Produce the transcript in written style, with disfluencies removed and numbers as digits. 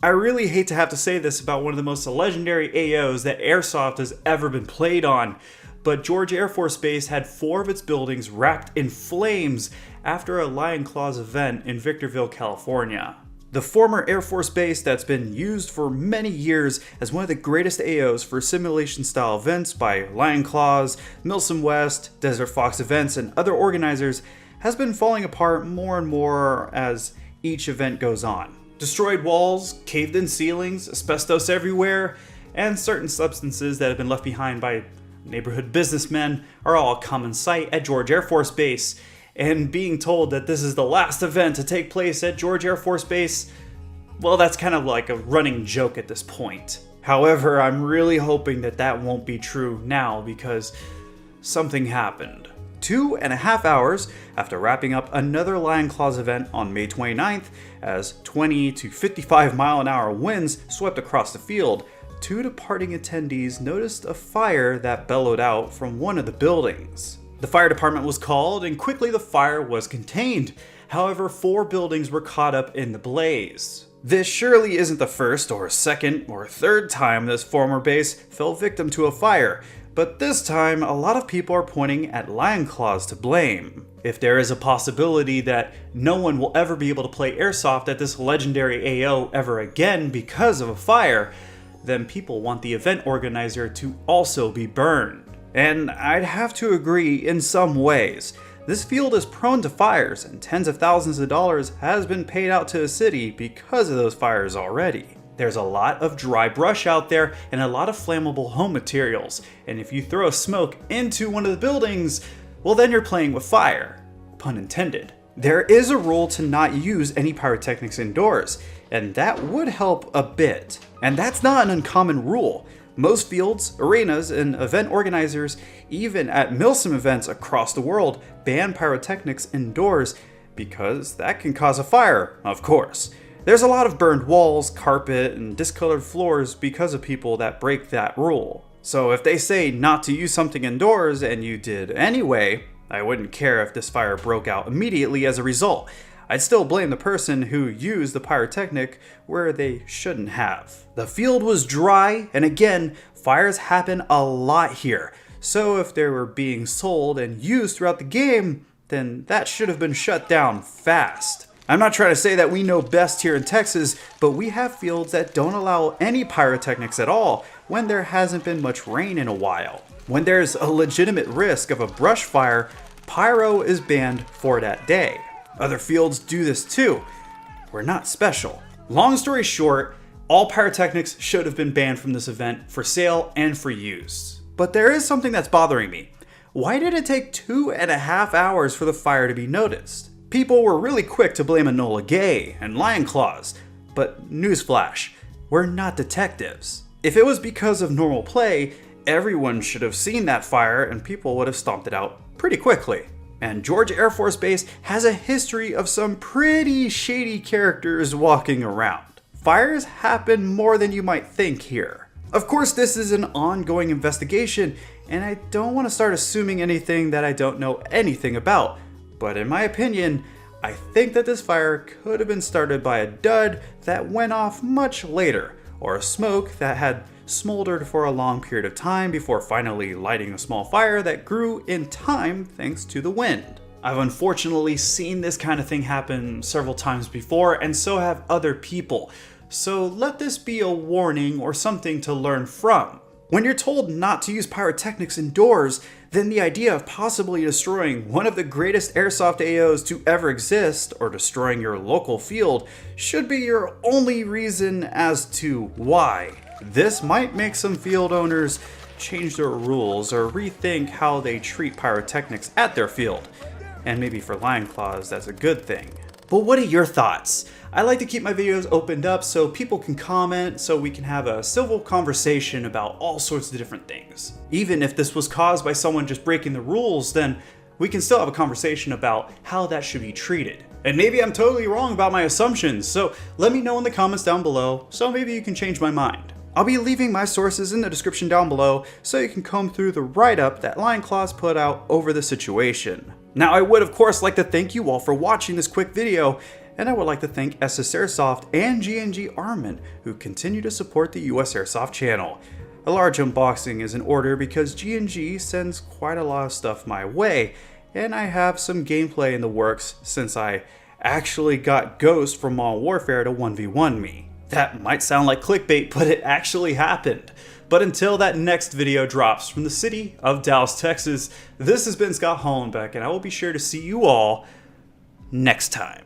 I really hate to have to say this about one of the most legendary AOs that Airsoft has ever been played on, but George Air Force Base had 4 of its buildings wrapped in flames after a Lion Claws event in Victorville, California. The former Air Force Base that's been used for many years as one of the greatest AOs for simulation-style events by Lion Claws, Milsim West, Desert Fox events, and other organizers has been falling apart more and more as each event goes on. Destroyed walls, caved-in ceilings, asbestos everywhere, and certain substances that have been left behind by neighborhood businessmen are all a common sight at George Air Force Base. And being told that this is the last event to take place at George Air Force Base, well, that's kind of like a running joke at this point. However, I'm really hoping that that won't be true now because something happened. 2.5 hours after wrapping up another Lion Claws event on May 29th, as 20 to 55 mile an hour winds swept across the field, 2 departing attendees noticed a fire that bellowed out from one of the buildings. The fire department was called and quickly the fire was contained. However, 4 buildings were caught up in the blaze. This surely isn't the first or second or third time this former base fell victim to a fire, but this time a lot of people are pointing at Lion Claws to blame. If there is a possibility that no one will ever be able to play Airsoft at this legendary AO ever again because of a fire, then people want the event organizer to also be burned. And I'd have to agree in some ways. This field is prone to fires, and tens of thousands of dollars has been paid out to the city because of those fires already. There's a lot of dry brush out there and a lot of flammable home materials, and if you throw smoke into one of the buildings, well then you're playing with fire. Pun intended. There is a rule to not use any pyrotechnics indoors, and that would help a bit. And that's not an uncommon rule. Most fields, arenas, and event organizers, even at Milsim events across the world, ban pyrotechnics indoors because that can cause a fire, of course. There's a lot of burned walls, carpet, and discolored floors because of people that break that rule. So if they say not to use something indoors and you did anyway, I wouldn't care if this fire broke out immediately as a result. I'd still blame the person who used the pyrotechnic where they shouldn't have. The field was dry, and again, fires happen a lot here. So if they were being sold and used throughout the game, then that should have been shut down fast. I'm not trying to say that we know best here in Texas, but we have fields that don't allow any pyrotechnics at all when there hasn't been much rain in a while. When there's a legitimate risk of a brush fire, pyro is banned for that day. Other fields do this too. We're not special. Long story short, all pyrotechnics should have been banned from this event for sale and for use. But there is something that's bothering me. Why did it take 2.5 hours for the fire to be noticed? People were really quick to blame Enola Gay and Lion Claws, but newsflash, we're not detectives. If it was because of normal play, everyone should have seen that fire and people would have stomped it out pretty quickly. And George Air Force Base has a history of some pretty shady characters walking around. Fires happen more than you might think here. Of course, this is an ongoing investigation, and I don't want to start assuming anything that I don't know anything about. But in my opinion, I think that this fire could have been started by a dud that went off much later, or a smoke that had smoldered for a long period of time before finally lighting a small fire that grew in time thanks to the wind. I've unfortunately seen this kind of thing happen several times before, and so have other people. So let this be a warning or something to learn from. When you're told not to use pyrotechnics indoors, then the idea of possibly destroying one of the greatest airsoft AOs to ever exist, or destroying your local field, should be your only reason as to why. This might make some field owners change their rules or rethink how they treat pyrotechnics at their field. And maybe for Lion Claws, that's a good thing. But what are your thoughts? I like to keep my videos opened up so people can comment, so we can have a civil conversation about all sorts of different things. Even if this was caused by someone just breaking the rules, then we can still have a conversation about how that should be treated. And maybe I'm totally wrong about my assumptions, so let me know in the comments down below, so maybe you can change my mind. I'll be leaving my sources in the description down below so you can comb through the write-up that Lion Claws put out over the situation. Now I would of course like to thank you all for watching this quick video, And I would like to thank USAirsoft and G&G Armament, who continue to support the USAirsoft channel. A large unboxing is in order because G&G sends quite a lot of stuff my way, and I have some gameplay in the works since I actually got Ghost from Modern Warfare to 1v1 me. That might sound like clickbait, but it actually happened. But until that next video drops from the city of Dallas, Texas, this has been Scott Hollenbeck, and I will be sure to see you all next time.